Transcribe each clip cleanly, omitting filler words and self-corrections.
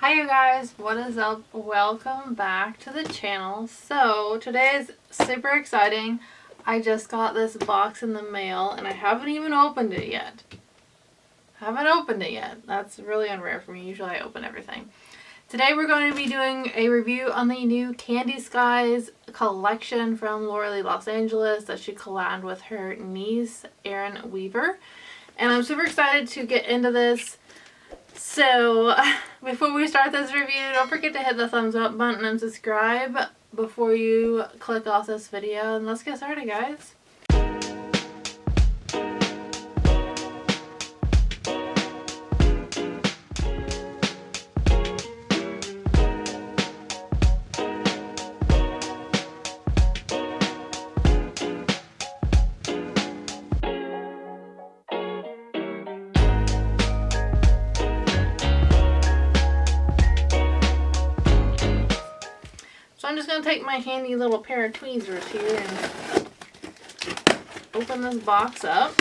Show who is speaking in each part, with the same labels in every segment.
Speaker 1: Hi you guys, what is up? Welcome back to the channel. So today is super exciting. I just got this box in the mail and I haven't even opened it yet. That's really unrare for me. Usually I open everything. Today we're going to be doing a review on the new Candy Skies collection from Laura Los Angeles that she collabed with her niece, Erin Weaver. And I'm super excited to get into this. So, before we start this review, don't forget to hit the thumbs up button and subscribe before you click off this video. And let's get started, guys. So I'm just going to take my handy little pair of tweezers here and open this box up.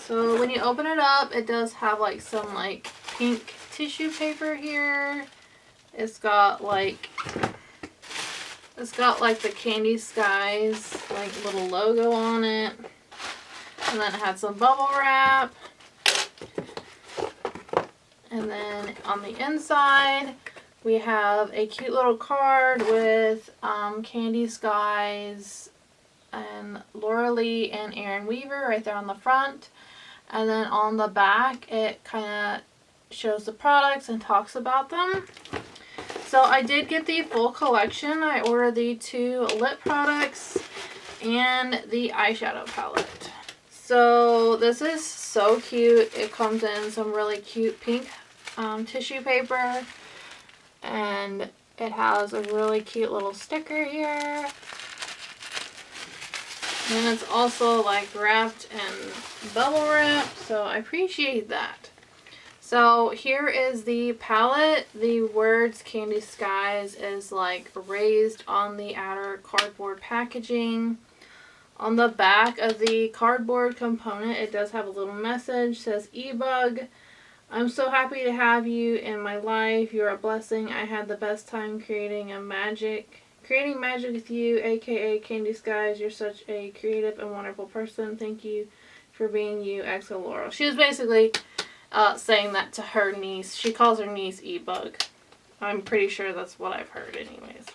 Speaker 1: So when you open it up, it does have like some like pink tissue paper here. It's got like the Candy Skies like little logo on it. And then it had some bubble wrap. And then on the inside, we have a cute little card with Candy Skies and Laura Lee and Erin Weaver right there on the front. And then on the back, it kind of shows the products and talks about them. So I did get the full collection. I ordered the 2 lip products and the eyeshadow palette. So this is so cute. It comes in some really cute pink tissue paper, and it has a really cute little sticker here, and it's also like wrapped in bubble wrap, so I appreciate that. So here is the palette. The words Candy Skies is like raised on the outer cardboard packaging. On the back of the cardboard component, it does have a little message. It says, "E-Bug, I'm so happy to have you in my life. You're a blessing. I had the best time creating magic with you, aka Candy Skies. You're such a creative and wonderful person. Thank you for being you, XO Laurel." She was basically saying that to her niece. She calls her niece E-Bug. I'm pretty sure that's what I've heard anyways.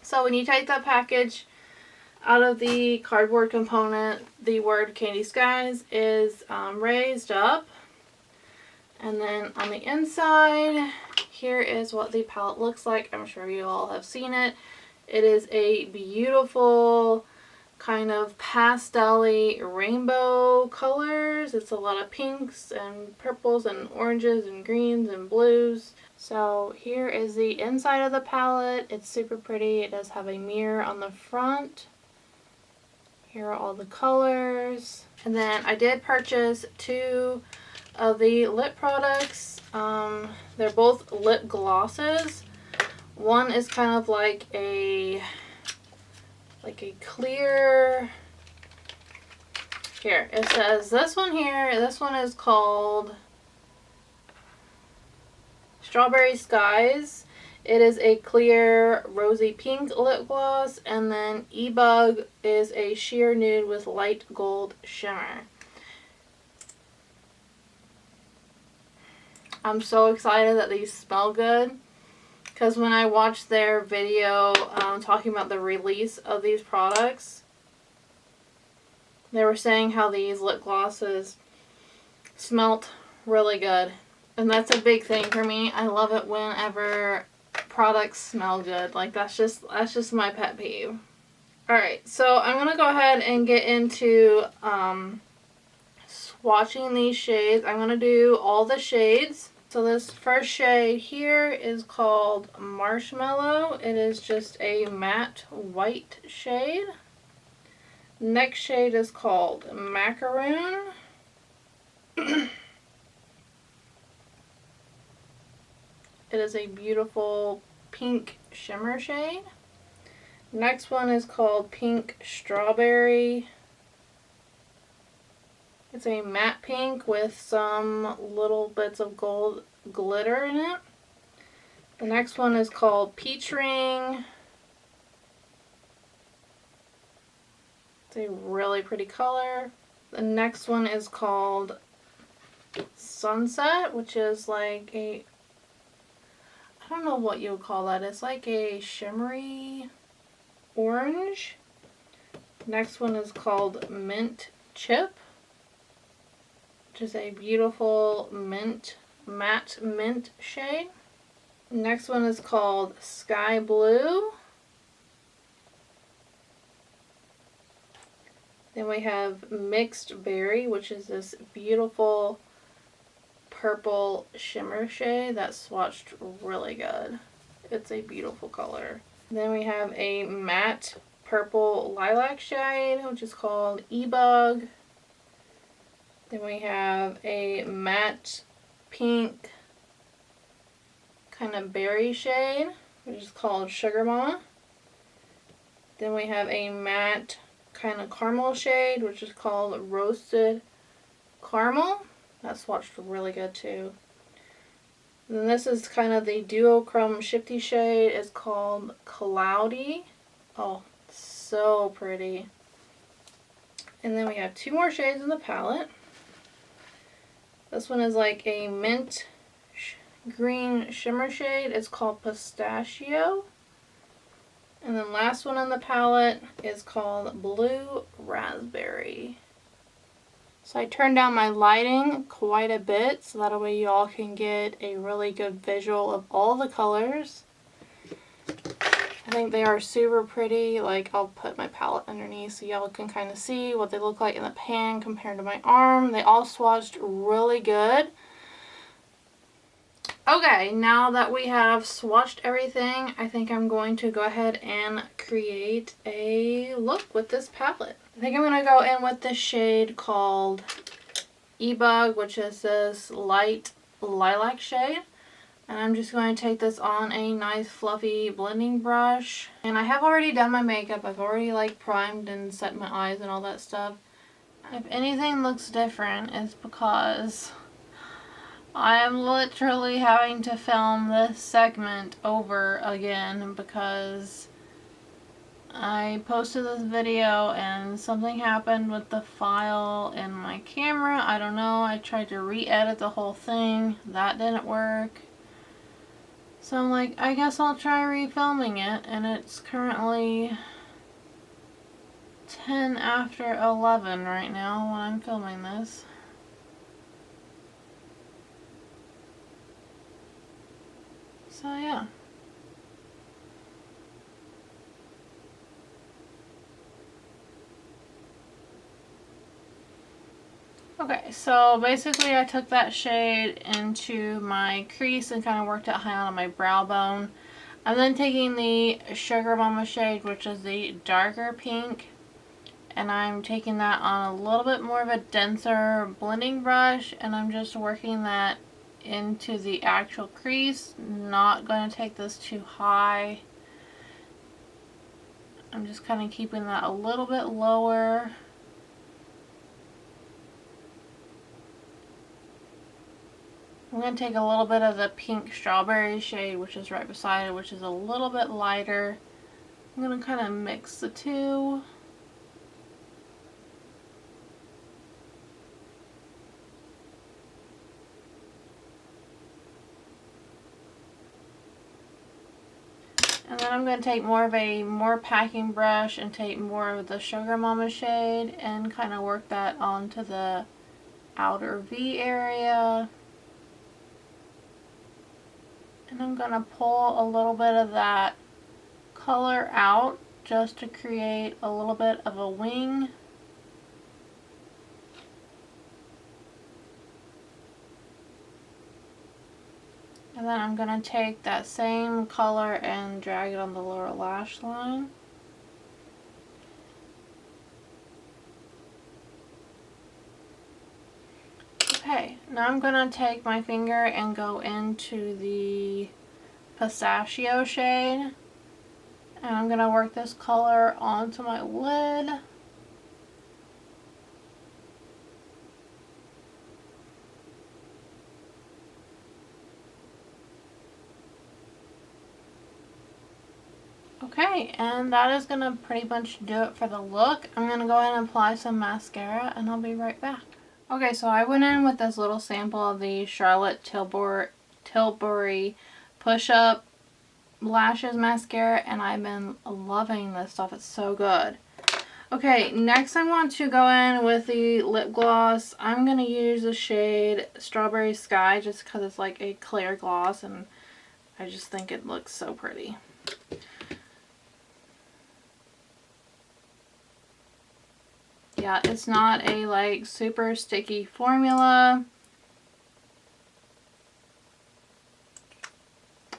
Speaker 1: So when you take that package out of the cardboard component, the word Candy Skies is raised up. And then on the inside, here is what the palette looks like. I'm sure you all have seen it. It is a beautiful kind of pastel-y rainbow colors. It's a lot of pinks and purples and oranges and greens and blues. So here is the inside of the palette. It's super pretty. It does have a mirror on the front. Here are all the colors. And then I did purchase 2 of the lip products. They're both lip glosses. One is kind of like a clear, here it says this one here, this one is called Strawberry Skies. It is a clear rosy pink lip gloss, and then E-Bug is a sheer nude with light gold shimmer. I'm so excited that these smell good, because when I watched their video talking about the release of these products, they were saying how these lip glosses smelt really good. And that's a big thing for me. I love it whenever products smell good. Like that's just my pet peeve. Alright, so I'm going to go ahead and get into swatching these shades. I'm going to do all the shades. So this first shade here is called Marshmallow. It is just a matte white shade. Next shade is called Macaroon. It is a beautiful pink shimmer shade. Next one is called Pink Strawberry. It's a matte pink with some little bits of gold glitter in it. The next one is called Peach Ring. It's a really pretty color. The next one is called Sunset, which is like a, I don't know what you would call that. It's like a shimmery orange. Next one is called Mint Chip, which is a beautiful matte mint shade. Next one is called Sky Blue. Then we have Mixed Berry, which is this beautiful purple shimmer shade that swatched really good. It's a beautiful color. Then we have a matte purple lilac shade, which is called E-Bug. Then we have a matte pink kind of berry shade, which is called Sugar Mama. Then we have a matte kind of caramel shade, which is called Roasted Caramel. That swatched really good too. And then this is kind of the duochrome shifty shade. It's called Cloudy. Oh, so pretty. And then we have two more shades in the palette. This one is like a mint green shimmer shade. It's called Pistachio. And then last one in the palette is called Blue Raspberry. So I turned down my lighting quite a bit so that way you all can get a really good visual of all the colors. I think they are super pretty. Like, I'll put my palette underneath so y'all can kind of see what they look like in the pan compared to my arm. They all swatched really good. Okay, now that we have swatched everything, I think I'm going to go ahead and create a look with this palette. I think I'm going to go in with this shade called E-Bug, which is this light lilac shade. And I'm just going to take this on a nice fluffy blending brush. And I have already done my makeup. I've already like primed and set my eyes and all that stuff. If anything looks different, it's because I am literally having to film this segment over again because I posted this video and something happened with the file in my camera. I don't know. I tried to re-edit the whole thing. That didn't work. So I'm like, I guess I'll try refilming it, and it's currently 10 after 11 right now when I'm filming this. So yeah. Okay, so basically I took that shade into my crease and kind of worked it high on my brow bone. I'm then taking the Sugar Mama shade, which is the darker pink, and I'm taking that on a little bit more of a denser blending brush, and I'm just working that into the actual crease. Not going to take this too high. I'm just kind of keeping that a little bit lower. I'm going to take a little bit of the pink strawberry shade, which is right beside it, which is a little bit lighter. I'm going to kind of mix the two. And then I'm going to take more of a packing brush and take more of the Sugar Mama shade and kind of work that onto the outer V area. And I'm going to pull a little bit of that color out just to create a little bit of a wing. And then I'm going to take that same color and drag it on the lower lash line. Okay, now I'm going to take my finger and go into the Pistachio shade. And I'm going to work this color onto my lid. Okay, and that is going to pretty much do it for the look. I'm going to go ahead and apply some mascara, and I'll be right back. Okay, so I went in with this little sample of the Charlotte Tilbury Push-Up Lashes Mascara, and I've been loving this stuff. It's so good. Okay, next I want to go in with the lip gloss. I'm going to use the shade Strawberry Sky just because it's like a clear gloss, and I just think it looks so pretty. Yeah, it's not a like super sticky formula.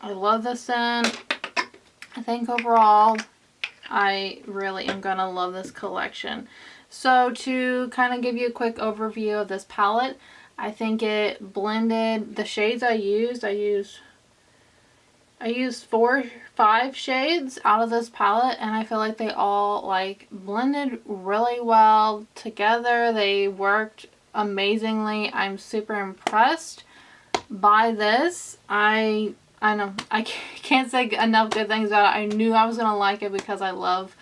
Speaker 1: I love this scent. I think overall I really am gonna love this collection. So to kind of give you a quick overview of this palette, I think it blended the shades I used 5 shades out of this palette, and I feel like they all like blended really well together. They worked amazingly. I'm super impressed by this. I know I can't say enough good things about it. I knew I was gonna like it because I love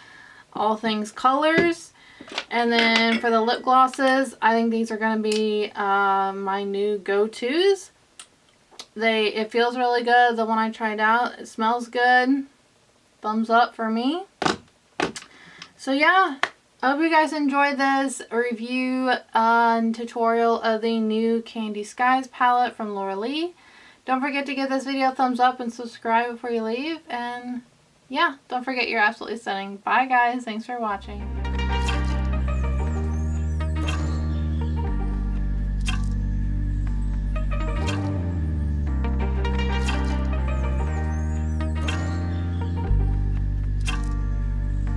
Speaker 1: all things colors. And then for the lip glosses, I think these are gonna be my new go-tos. It feels really good. The one I tried out, it smells good. Thumbs up for me. So yeah, I hope you guys enjoyed this review and tutorial of the new Candy Skies palette from Laura Lee. Don't forget to give this video a thumbs up and subscribe before you leave. And yeah, don't forget you're absolutely stunning. Bye guys, thanks for watching.